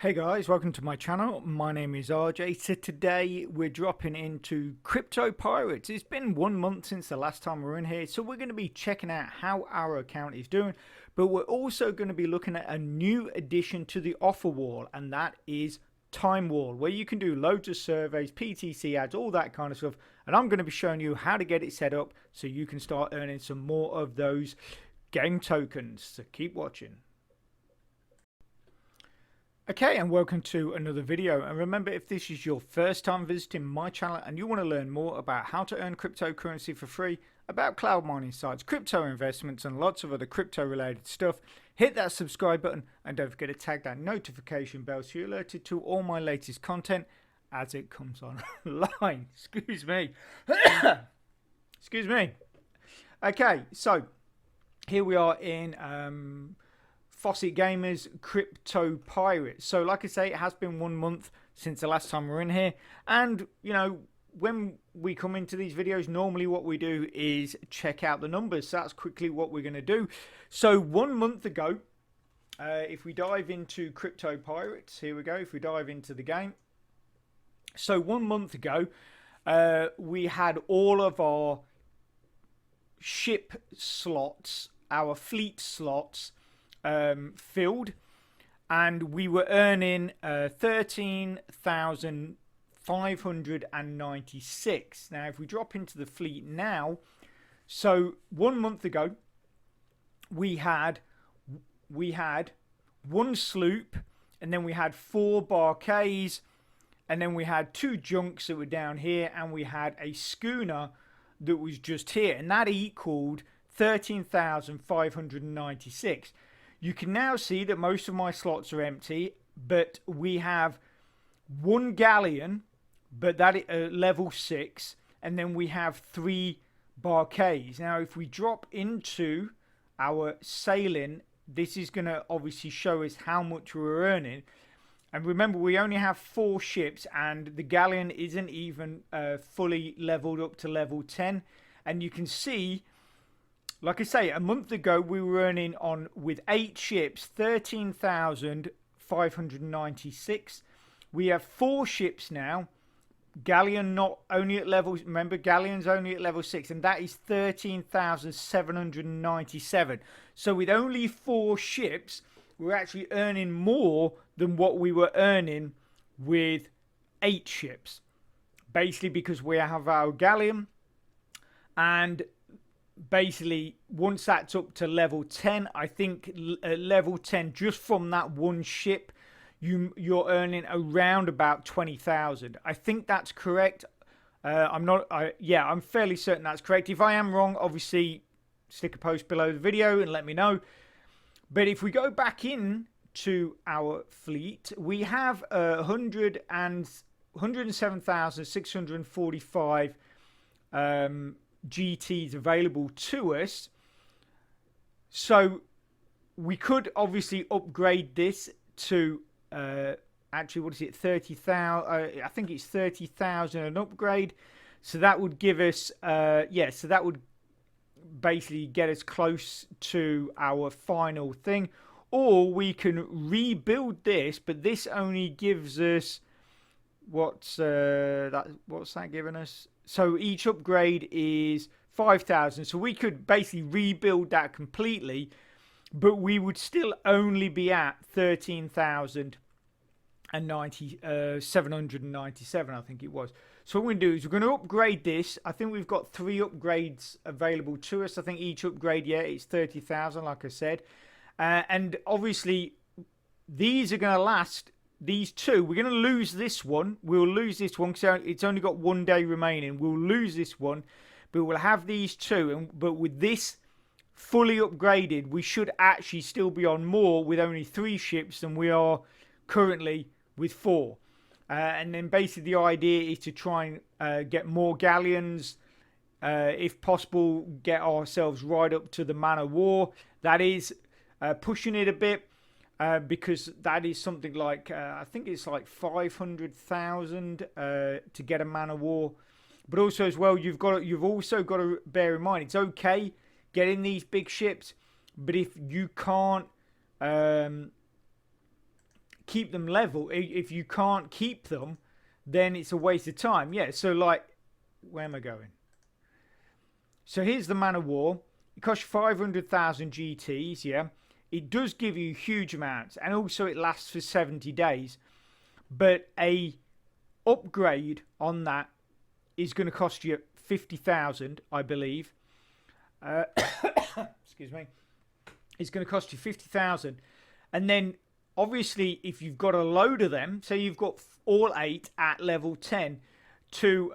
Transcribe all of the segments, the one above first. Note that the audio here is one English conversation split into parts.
Hey guys, welcome to my channel. My name is RJ. So today we're dropping into Crypto Pirates. It's been 1 month since the last time we were in here, so we're going to be checking out how our account is doing, but we're also going to be looking at a new addition to the offer wall, and that is Time Wall, where you can do loads of surveys, PTC ads, all that kind of stuff, and I'm going to be showing you how to get it set up so you can start earning some more of those game tokens. So keep watching. Okay, and welcome to another video. And remember, if this is your first time visiting my channel and you want to learn more about how to earn cryptocurrency for free, about cloud mining sites, crypto investments, and lots of other crypto related stuff, hit that subscribe button and don't forget to tag that notification bell so you're alerted to all my latest content as it comes online. Excuse me. Excuse me. Okay, so here we are in Fawcett Gamers Crypto Pirates. So like I say, it has been 1 month since the last time we were in here, and you know, when we come into these videos, normally what we do is check out the numbers. So that's quickly what we're going to do. So 1 month ago, if we dive into Crypto Pirates, here we go, if we dive into the game. So 1 month ago, we had all of our ship slots, our fleet slots filled, and we were earning 13,596. Now if we drop into the fleet now, so 1 month ago we had one sloop, and then we had 4 barcays, and then we had 2 junks that were down here, and we had a schooner that was just here, and that equaled 13,596. You can now see that most of my slots are empty, but we have 1 galleon, but that is level 6, and then we have 3 barcays. Now if we drop into our sailing, this is going to obviously show us how much we're earning. And remember, we only have 4 ships, and the galleon isn't even fully leveled up to level 10. And you can see, like I say, a month ago we were earning on with 8 ships 13,596. We have 4 ships now. Galleon not only at level, remember Galleon's only at level 6, and that is 13,797. So with only 4 ships, we're actually earning more than what we were earning with 8 ships. Basically because we have our Galleon, and basically once that's up to level 10, I think at level 10, just from that 1 ship, you're earning around about 20,000. I think that's correct. Yeah, I'm fairly certain that's correct. If I am wrong, obviously stick a post below the video and let me know. But if we go back in to our fleet, we have 107,645 GTs available to us. So we could obviously upgrade this to actually, what is it, 30,000? I think it's 30,000 an upgrade. So that would give us yeah, so that would basically get us close to our final thing. Or we can rebuild this, but this only gives us what's that giving us? So each upgrade is 5,000. So we could basically rebuild that completely, but we would still only be at 13,797, I think it was. So what we're going to do is we're going to upgrade this. I think we've got 3 upgrades available to us. I think each upgrade, yeah, it's 30,000, like I said. And obviously, these are going to last. These 2, we're going to lose this one. We'll lose this one because it's only got 1 day remaining. We'll lose this one, but we'll have these 2. But with this fully upgraded, we should actually still be on more with only 3 ships than we are currently with 4. And then basically the idea is to try and get more galleons, if possible, get ourselves right up to the man of war. That is pushing it a bit. Because that is something like I think it's like 500,000 to get a man of war. But also as well, you've also got to bear in mind, it's okay getting these big ships, but if you can't keep them level. If you can't keep them, then it's a waste of time. Yeah, so like, where am I going? So here's the Man of War. It costs 500,000 GTs, yeah. It does give you huge amounts, and also it lasts for 70 days. But a upgrade on that is going to cost you 50,000, I believe. Excuse me. It's going to cost you 50,000, and then obviously if you've got a load of them, say you've got all 8 at level 10, to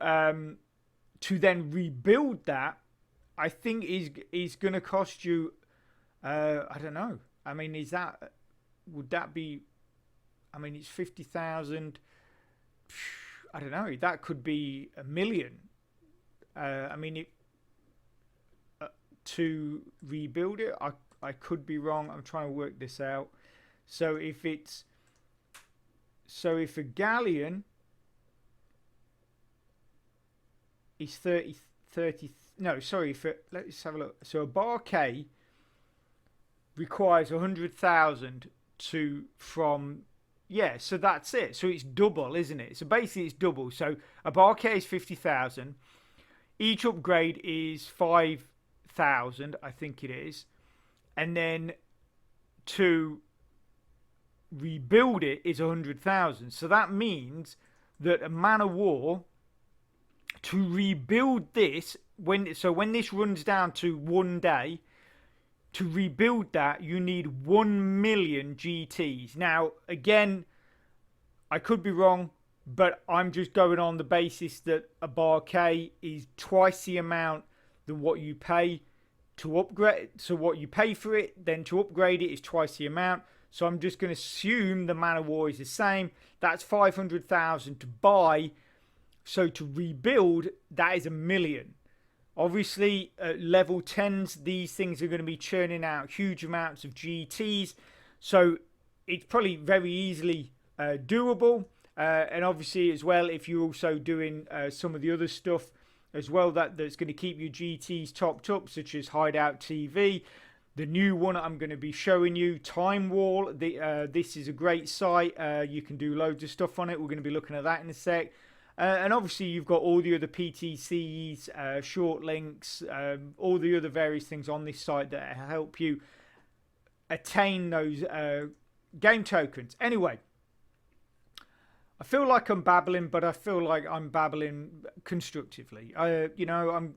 then rebuild that, I think is going to cost you. I don't know. I mean, would that be? I mean, it's 50,000. I don't know. That could be 1 million. I mean, to rebuild it, I could be wrong. I'm trying to work this out. So if a galleon is 30, no, sorry, let's have a look. So a Barkay requires 100,000 yeah, so that's it. So it's double, isn't it? So basically it's double. So a Barkay is 50,000. Each upgrade is 5,000, I think it is. And then to rebuild it is 100,000. So that means that a Man of War, to rebuild this, when this runs down to 1 day, to rebuild that, you need 1 million GTs. Now, again, I could be wrong, but I'm just going on the basis that a Barkay is twice the amount than what you pay to upgrade. So what you pay for it, then to upgrade it is twice the amount. So I'm just going to assume the Man of War is the same. That's 500,000 to buy. So to rebuild, that is 1 million. Obviously, at level 10s, these things are going to be churning out huge amounts of GTs. So it's probably very easily doable. And obviously, as well, if you're also doing some of the other stuff as well that's going to keep your GTs topped up, such as Hideout TV. The new one I'm going to be showing you, Time Wall. This is a great site. You can do loads of stuff on it. We're going to be looking at that in a sec. And obviously you've got all the other PTCs, short links, all the other various things on this site that help you attain those game tokens. Anyway, I feel like I'm babbling, but I feel like I'm babbling constructively. I'm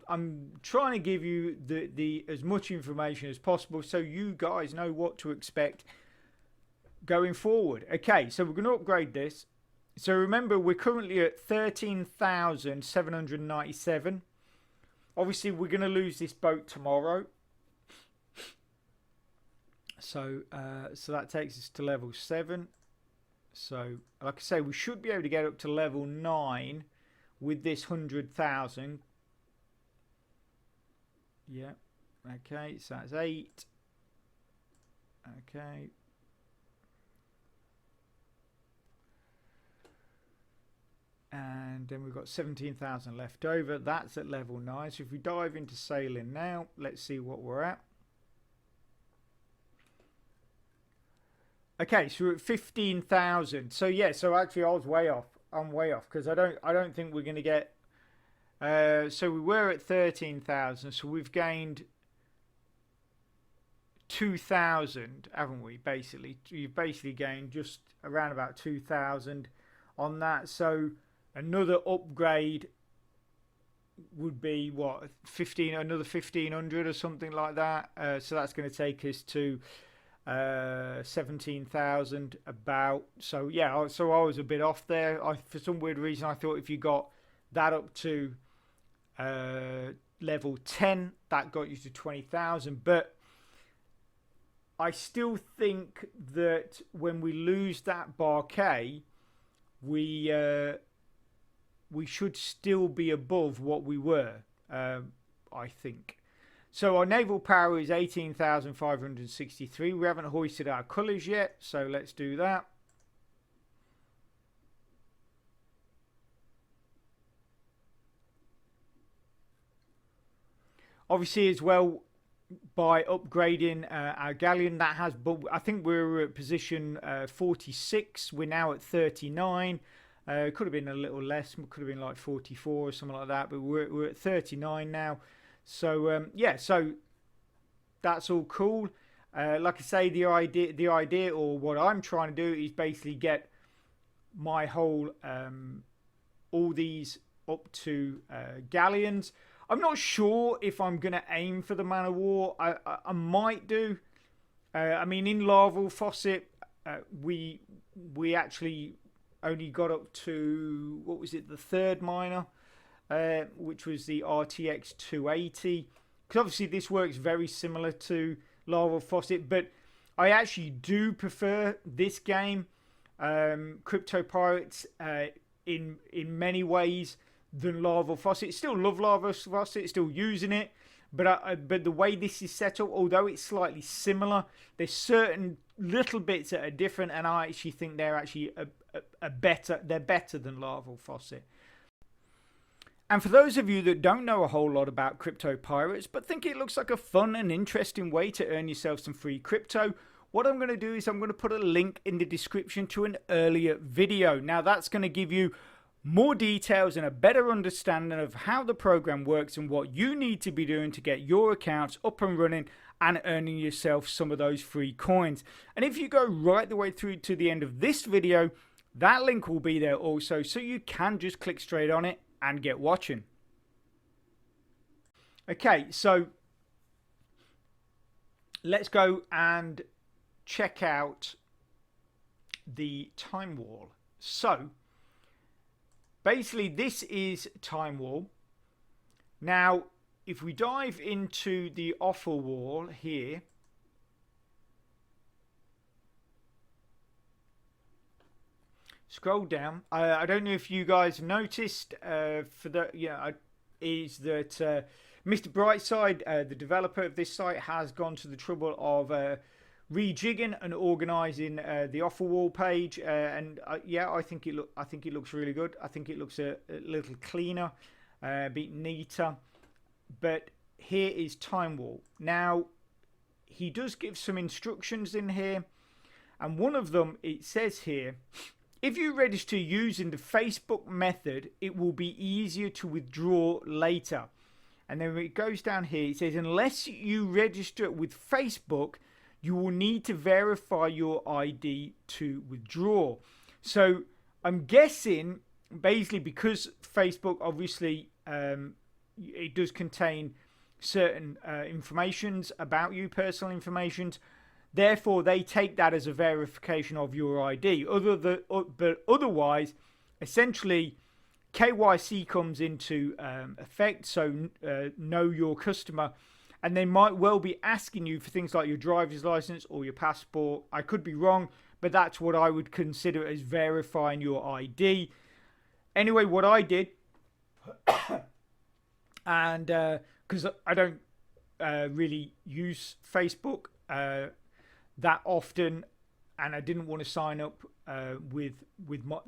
trying to give you the as much information as possible so you guys know what to expect going forward. Okay, so we're going to upgrade this. So remember, we're currently at 13,797. Obviously, we're going to lose this boat tomorrow. So that takes us to level 7. So, like I say, we should be able to get up to level 9 with this 100,000. Yeah. Okay, so that's 8. Okay. And then we've got 17,000 left over. That's at level 9. So if we dive into sailing now, let's see what we're at. Okay, so we're at 15,000. So yeah, so actually I was way off. I'm way off because I don't think we're going to get. So we were at 13,000. So we've gained 2,000, haven't we? Basically, you've basically gained just around about 2,000 on that. So another upgrade would be what, another 1,500 or something like that. So that's going to take us to 17,000 about. So yeah, so I was a bit off there. For some weird reason, I thought if you got that up to level 10, that got you to 20,000. But I still think that when we lose that Barkay, we should still be above what we were, I think. So our naval power is 18,563. We haven't hoisted our colours yet, so let's do that. Obviously as well, by upgrading our galleon. That has, but I think we're at position 46. We're now at 39. It could have been a little less. It could have been like 44 or something like that. But we're at 39 now. So yeah, so that's all cool. Like I say, the idea, or what I'm trying to do is basically get my whole all these up to galleons. I'm not sure if I'm going to aim for the Man of War. I might do. I mean, in Larval Fawcett, we actually only got up to, what was it, the third miner, which was the RTX 280. Because obviously this works very similar to Larval Fawcett, but I actually do prefer this game, Crypto Pirates, in many ways than Larval Fawcett. Still love Larval Fawcett, still using it, but the way this is set up, although it's slightly similar, there's certain little bits that are different, and I actually think they're actually they're better than Larval Fawcett. And for those of you that don't know a whole lot about Crypto Pirates, but think it looks like a fun and interesting way to earn yourself some free crypto, what I'm going to do is I'm going to put a link in the description to an earlier video. Now that's going to give you more details and a better understanding of how the program works and what you need to be doing to get your accounts up and running and earning yourself some of those free coins. And if you go right the way through to the end of this video, that link will be there also, so you can just click straight on it and get watching. Okay, so let's go and check out the time wall. So basically this is time wall. Now if we dive into the offer wall here, scroll down. I don't know if you guys noticed, for the is that Mr. Brightside, the developer of this site, has gone to the trouble of rejigging and organising the offer wall page, and yeah, I think it looks really good. I think it looks a little cleaner, a bit neater. But here is time wall. Now he does give some instructions in here, and one of them, it says here, if you register using the Facebook method, it will be easier to withdraw later. And then when it goes down here, it says unless you register with Facebook, you will need to verify your ID to withdraw. So I'm guessing basically because Facebook obviously it does contain certain informations about you, personal informations. Therefore, they take that as a verification of your ID. But otherwise, essentially, KYC comes into effect. So know your customer, and they might well be asking you for things like your driver's license or your passport. I could be wrong, but that's what I would consider as verifying your ID. Anyway, what I did, and because I don't really use Facebook that often, and I didn't want to sign up with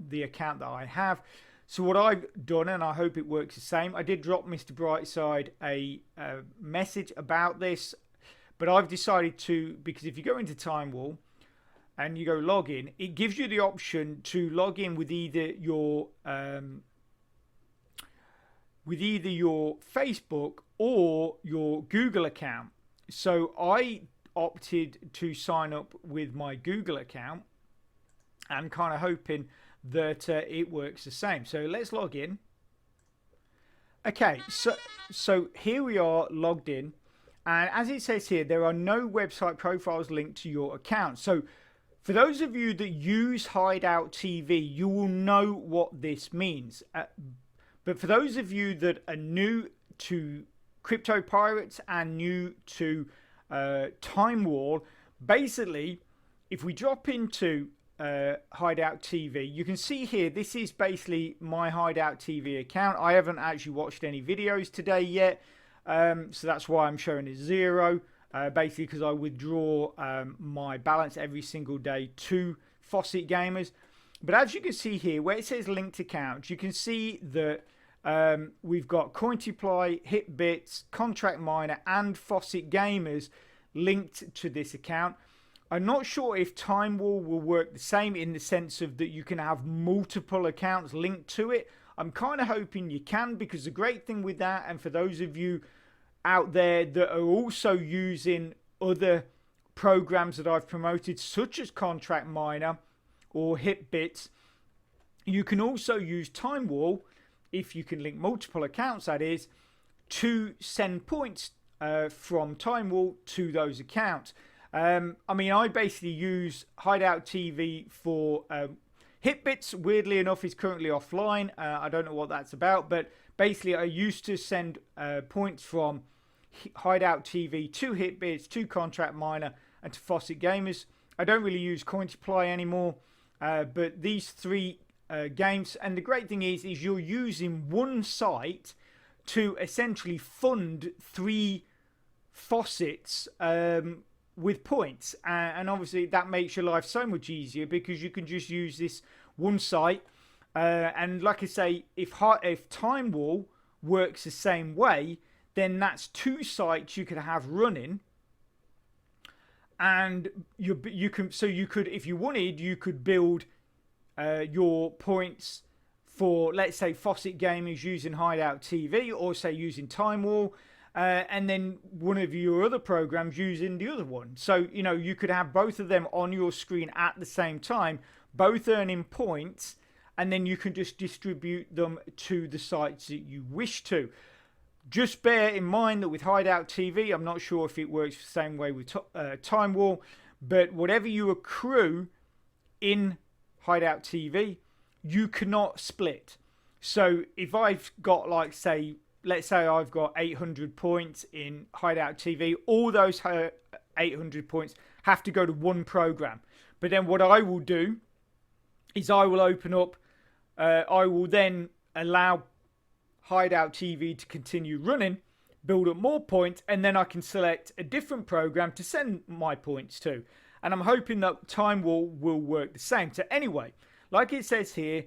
the account that I have. So what I've done, and I hope it works the same, I did drop Mr. Brightside a message about this, but I've decided to, because if you go into Time Wall and you go log in, it gives you the option to log in with either your Facebook or your Google account. So I opted to sign up with my Google account and kind of hoping that it works the same. So let's log in. Okay, so here we are logged in, and as it says here, there are no website profiles linked to your account. So for those of you that use Hideout TV, you will know what this means. But for those of you that are new to Crypto Pirates and new to Time Wall, basically, if we drop into Hideout TV, you can see here, this is basically my Hideout TV account. I haven't actually watched any videos today yet, so that's why I'm showing it 0, basically because I withdraw my balance every single day to Fawcett Gamers. But as you can see here, where it says linked accounts, you can see that We've got Cointeply, Hitbits, Contract Miner, and Faucet Gamers linked to this account. I'm not sure if TimeWall will work the same in the sense of that you can have multiple accounts linked to it. I'm kind of hoping you can, because the great thing with that, and for those of you out there that are also using other programs that I've promoted, such as Contract Miner or Hitbits, you can also use TimeWall, if you can link multiple accounts, that is, to send points from TimeWall to those accounts. I mean, I basically use Hideout TV for Hitbits. Weirdly enough, is currently offline. I don't know what that's about, but basically I used to send points from Hideout TV to Hitbits, to Contract Miner, and to Faucet Gamers. I don't really use Cointeply anymore, but these three games, and the great thing is you're using one site to essentially fund three faucets with points, and obviously that makes your life so much easier, because you can just use this one site, and like I say, if TimeWall works the same way, then that's two sites you could have running, and you could, if you wanted, you could build your points for, let's say, Faucet Gamers using Hideout TV, or say using TimeWall, and then one of your other programs using the other one. So, you know, you could have both of them on your screen at the same time, both earning points, and then you can just distribute them to the sites that you wish to. Just bear in mind that with Hideout TV, I'm not sure if it works the same way with TimeWall, but whatever you accrue in Hideout TV, you cannot split. So if I've got, like, say, let's say I've got 800 points in Hideout TV, all those 800 points have to go to one program. But then what I will do is I will open up, I will then allow Hideout TV to continue running, build up more points, and then I can select a different program to send my points to. And I'm hoping that TimeWall will work the same. So anyway, like it says here,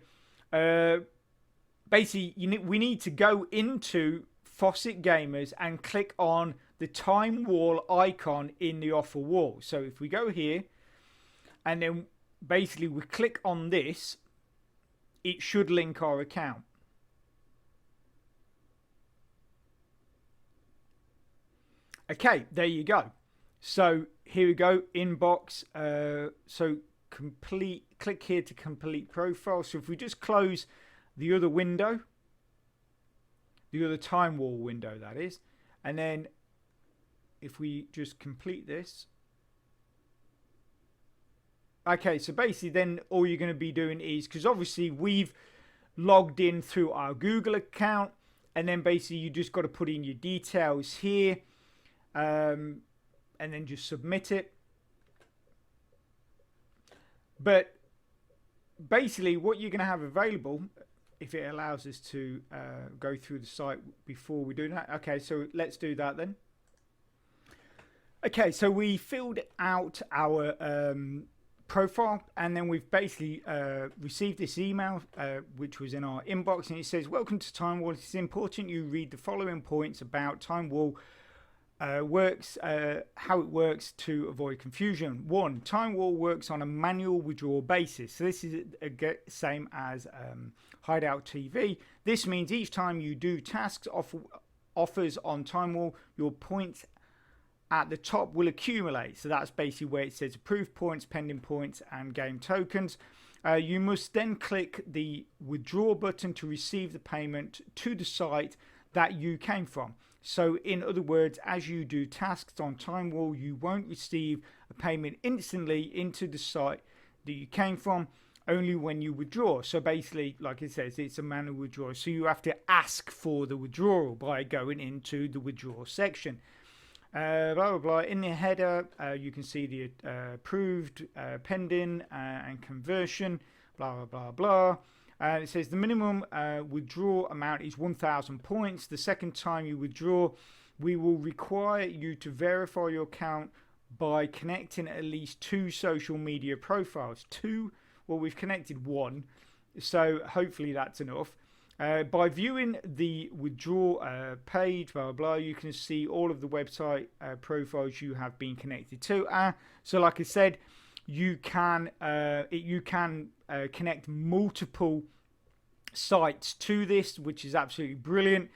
basically we need to go into Faucet Gamers and click on the TimeWall icon in the offer wall. So if we go here and then basically we click on this, it should link our account. Okay, there you go. So here we go, inbox. So click here to complete profile. So if we just close the other window, the other TimeWall window, that is, and then if we just complete this. Okay, so basically then all you're going to be doing is, because obviously we've logged in through our Google account, and then basically you just got to put in your details here, and then just submit it. But basically what you're going to have available, if it allows us to go through the site before we do that. Okay, so let's do that then. Okay, so we filled out our profile, and then we've basically received this email which was in our inbox, and it says, welcome to TimeWall. It's important you read the following points about TimeWall works, how it works to avoid confusion. 1. TimeWall works on a manual withdrawal basis. So this is the same as Hideout TV. This means each time you do tasks offers on TimeWall, your points at the top will accumulate. So that's basically where it says approved points, pending points, and game tokens. You must then click the withdraw button to receive the payment to the site that you came from. So in other words, as you do tasks on TimeWall, you won't receive a payment instantly into the site that you came from, only when you withdraw. So basically, like it says, it's a manual withdrawal. So you have to ask for the withdrawal by going into the withdrawal section. Blah, blah, blah. In the header, you can see the approved, pending, and conversion, blah, blah, blah, blah. It says the minimum withdrawal amount is 1,000 points. The second time you withdraw, we will require you to verify your account by connecting at least 2 social media profiles. 2, well, we've connected 1, so hopefully that's enough. By viewing the withdraw page, blah, blah, blah, you can see all of the website profiles you have been connected to. So like I said, you can connect multiple sites to this, which is absolutely brilliant.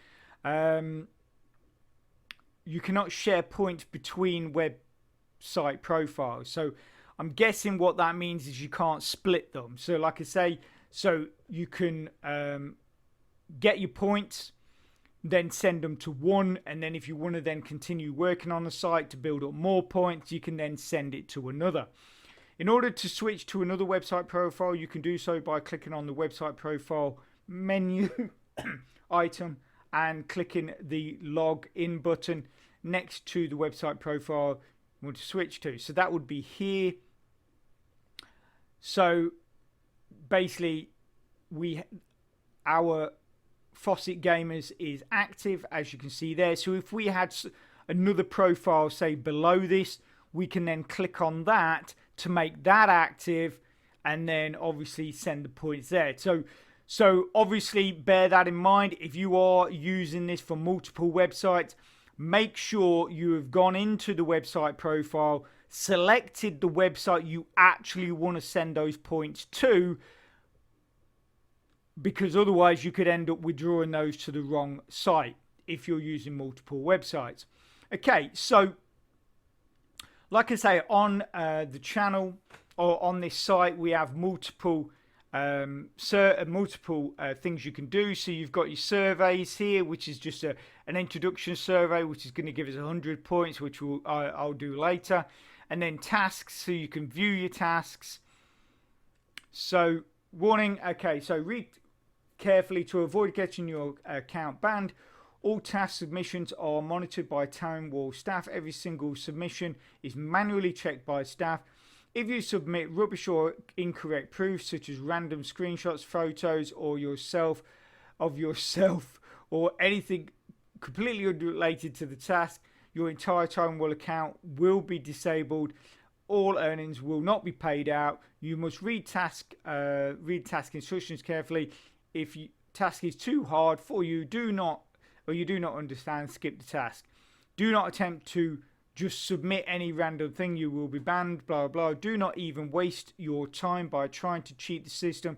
You cannot share points between website profiles. So I'm guessing what that means is you can't split them. So like I say, so you can get your points, then send them to one, and then if you want to then continue working on the site to build up more points, you can then send it to another. In order to switch to another website profile, you can do so by clicking on the website profile menu item and clicking the log in button next to the website profile you want to switch to. So that would be here. So basically our Fawcett Gamers is active, as you can see there. So if we had another profile, say below this, we can then click on that to make that active, and then obviously send the points there. So obviously bear that in mind. If you are using this for multiple websites, make sure you have gone into the website profile, selected the website you actually want to send those points to, because otherwise you could end up withdrawing those to the wrong site if you're using multiple websites. Okay, so like I say, on the channel or on this site, we have multiple things you can do. So you've got your surveys here, which is just an introduction survey, which is going to give us 100 points, which I'll do later. And then tasks, so you can view your tasks. So warning, okay, so read carefully to avoid getting your account banned. All task submissions are monitored by Townwall staff. Every single submission is manually checked by staff. If you submit rubbish or incorrect proofs, such as random screenshots, photos, or yourself, or anything completely unrelated to the task, your entire Townwall account will be disabled. All earnings will not be paid out. You must read task instructions carefully. If task is too hard for you, you do not understand, skip the task. Do not attempt to just submit any random thing. You will be banned, blah, blah. Do not even waste your time by trying to cheat the system.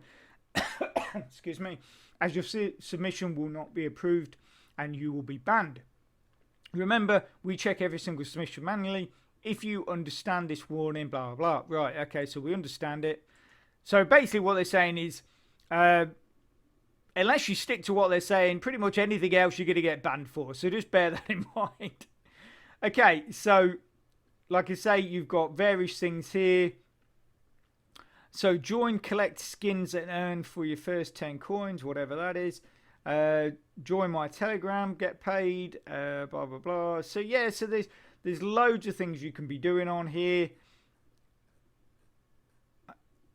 Excuse me. As your submission will not be approved and you will be banned. Remember, we check every single submission manually. If you understand this warning, blah, blah, blah. Right, okay, so we understand it. So basically what they're saying is, unless you stick to what they're saying, pretty much anything else you're going to get banned for. So just bear that in mind. Okay, so like I say, you've got various things here. So join, collect skins and earn for your first 10 coins, whatever that is. Join my Telegram, get paid, blah, blah, blah. So yeah, so there's loads of things you can be doing on here.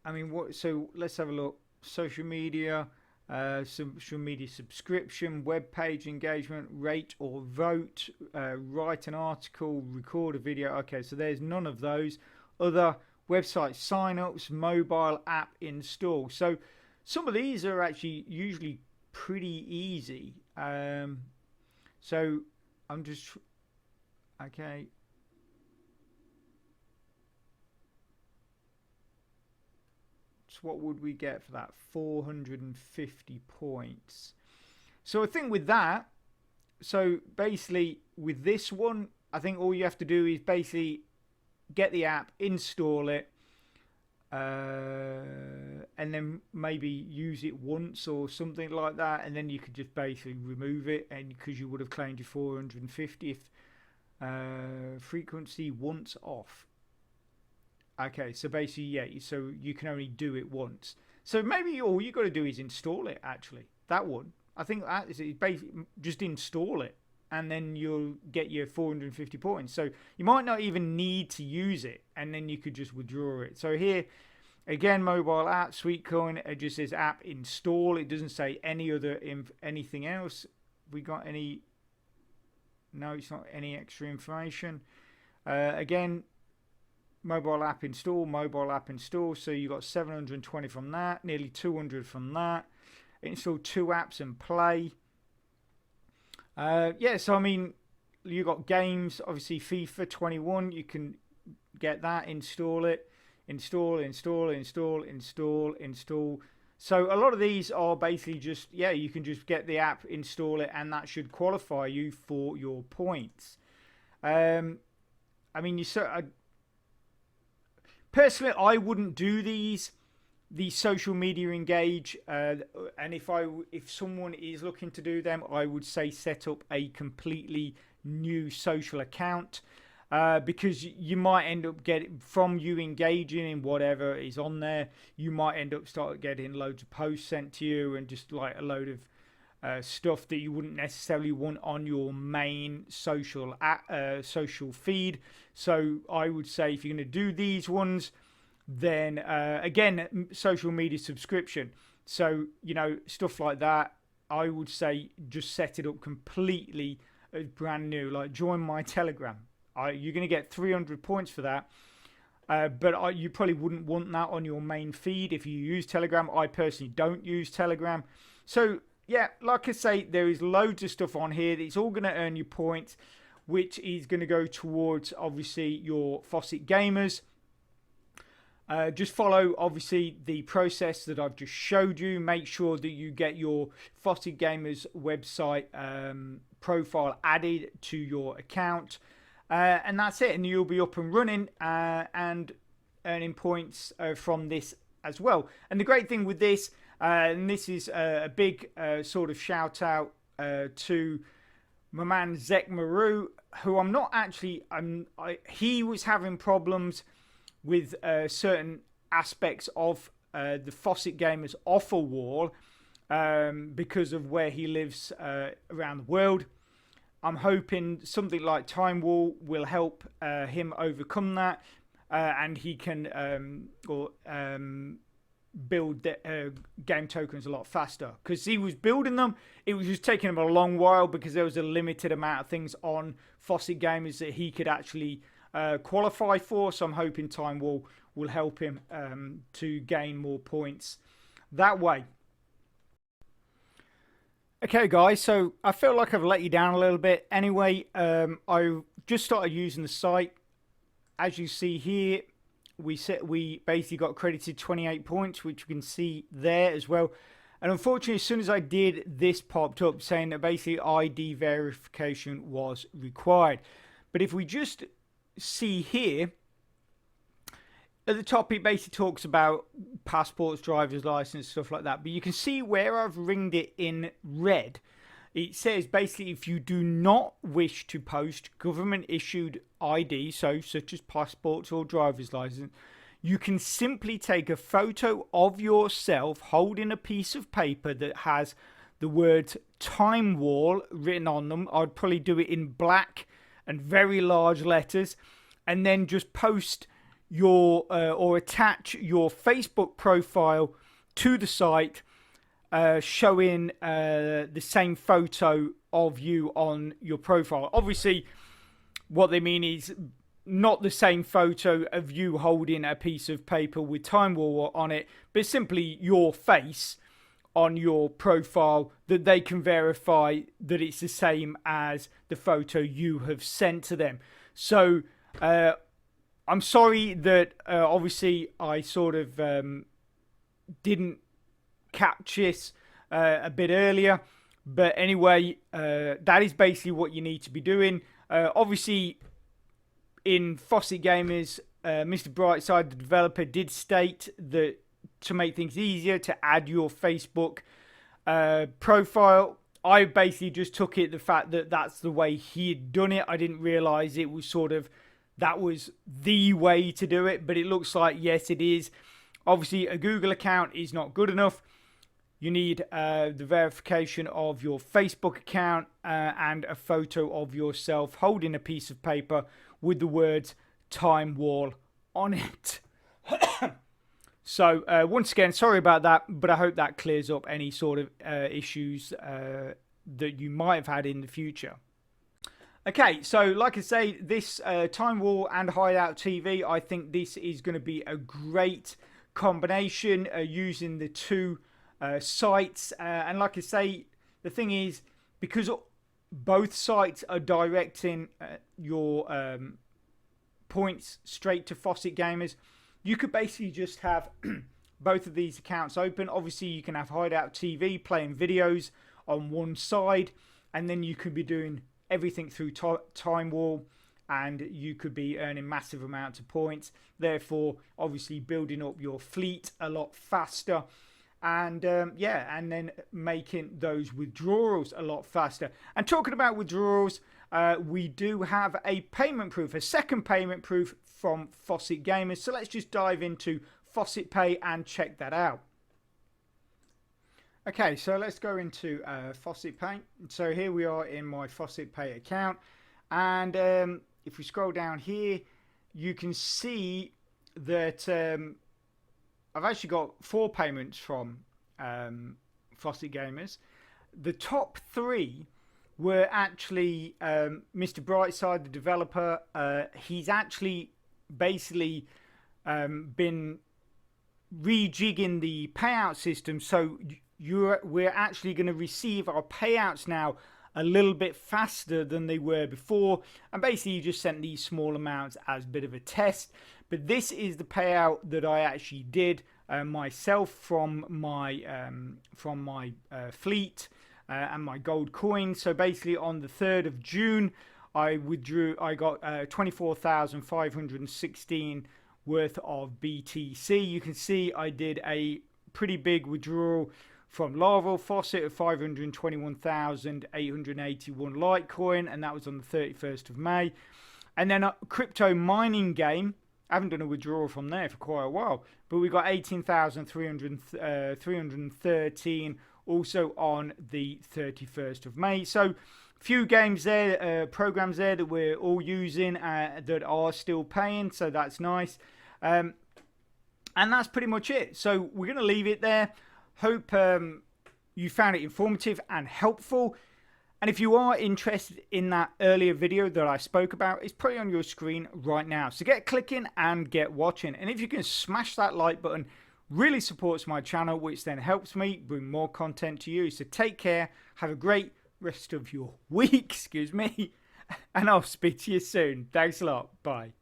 I mean, so let's have a look. Social media. Social media subscription, web page engagement, rate or vote, write an article, record a video. Okay, so there's none of those. Other website signups, mobile app install. So some of these are actually usually pretty easy. So I'm just okay. What would we get for that? 450 points. So I think with that, so basically with this one, I think all you have to do is basically get the app, install it, and then maybe use it once or something like that, and then you could just basically remove it, and because you would have claimed your 450th frequency once off. Okay, so basically, yeah, so you can only do it once. So maybe all you got to do is install it, actually. That one. I think that is basically just install it, and then you'll get your 450 points. So you might not even need to use it, and then you could just withdraw it. So here, again, mobile app, Sweetcoin, it just says app install. It doesn't say anything else. We got any... No, it's not any extra information. Again... Mobile app install. So you got 720 from that, nearly 200 from that. install 2 apps and play. Yeah, so I mean, you got games, obviously FIFA 21, you can get that, install it, install. So a lot of these are basically just, yeah, you can just get the app, install it, and that should qualify you for your points. I mean, personally, I wouldn't do these social media engage, and if someone is looking to do them, I would say set up a completely new social account, because you might end up getting, from you engaging in whatever is on there, you might end up start getting loads of posts sent to you and just like a load of stuff that you wouldn't necessarily want on your main social feed. So I would say if you're going to do these ones, then again, social media subscription, so you know, stuff like that, I would say just set it up completely as brand new. Like, join my Telegram, you're going to get 300 points for that, but you probably wouldn't want that on your main feed if you use Telegram. I personally don't use Telegram. So yeah, like I say, there is loads of stuff on here. It's all going to earn you points, which is going to go towards obviously your Fawcett Gamers. Just follow obviously the process that I've just showed you. Make sure that you get your Fawcett Gamers website profile added to your account, and that's it, and you'll be up and running and earning points from this as well. And the great thing with this, and this is a big sort of shout out to my man Zek Maru, who I'm not actually, he was having problems with certain aspects of the Fawcett Gamers offer wall because of where he lives around the world. I'm hoping something like Time Wall will help him overcome that, and he can build game tokens a lot faster, because he was building them, it was just taking him a long while because there was a limited amount of things on Fawcett Gamers that he could actually qualify for. So I'm hoping Time Wall will help him to gain more points that way. Okay guys, so I feel like I've let you down a little bit. Anyway, I just started using the site. As you see here, we basically got credited 28 points, which you can see there as well. And unfortunately, as soon as I did, this popped up saying that basically ID verification was required. But if we just see here, at the top it basically talks about passports, driver's license, stuff like that. But you can see where I've ringed it in red, it says basically if you do not wish to post government issued ID, so such as passports or driver's license, you can simply take a photo of yourself holding a piece of paper that has the words Time Wall written on them. I'd probably do it in black and very large letters, and then just post your or attach your Facebook profile to the site, showing the same photo of you on your profile. Obviously, what they mean is not the same photo of you holding a piece of paper with Time Wall on it, but simply your face on your profile, that they can verify that it's the same as the photo you have sent to them. So I'm sorry that obviously I sort of didn't catch this a bit earlier, but anyway, that is basically what you need to be doing. Obviously, in Fawcett Gamers, Mr. Brightside, the developer, did state that to make things easier to add your Facebook profile. I basically just took it the fact that that's the way he had done it. I didn't realize it was sort of, that was the way to do it, but it looks like yes it is. Obviously a Google account is not good enough. You need the verification of your Facebook account and a photo of yourself holding a piece of paper with the words Time Wall on it. So once again, sorry about that, but I hope that clears up any sort of issues that you might have had in the future. Okay, so like I say, this Time Wall and Hideout TV, I think this is going to be a great combination using the two sites. And like I say, the thing is, because both sites are directing your points straight to Fawcett Gamers, you could basically just have both of these accounts open. Obviously, you can have Hideout TV playing videos on one side, and then you could be doing everything through Time Wall, and you could be earning massive amounts of points, therefore obviously building up your fleet a lot faster, and yeah, and then making those withdrawals a lot faster. And talking about withdrawals, we do have a payment proof, a second payment proof from Fawcett Gamers. So let's just dive into Fawcett Pay and check that out. Okay, so let's go into Fawcett Pay. So here we are in my Fawcett Pay account, and if we scroll down here, you can see that I've actually got 4 payments from Fawcett Gamers. The top 3 were actually Mr. Brightside, the developer. He's actually basically been rejigging the payout system, so we're actually going to receive our payouts now a little bit faster than they were before, and basically you just sent these small amounts as a bit of a test. But this is the payout that I actually did myself from my fleet and my gold coin. So basically on the 3rd of June I got 24,516 worth of BTC. You can see I did a pretty big withdrawal from Laravel Fawcett of 521,881 Litecoin, and that was on the 31st of May. And then a crypto mining game, I haven't done a withdrawal from there for quite a while, but we got 18,313 also on the 31st of May. So few games there, programs there that we're all using that are still paying, so that's nice. And that's pretty much it. So we're going to leave it there. Hope you found it informative and helpful. And if you are interested in that earlier video that I spoke about, it's probably on your screen right now. So get clicking and get watching. And if you can smash that like button, really supports my channel, which then helps me bring more content to you. So take care, have a great rest of your week, excuse me, and I'll speak to you soon. Thanks a lot. Bye.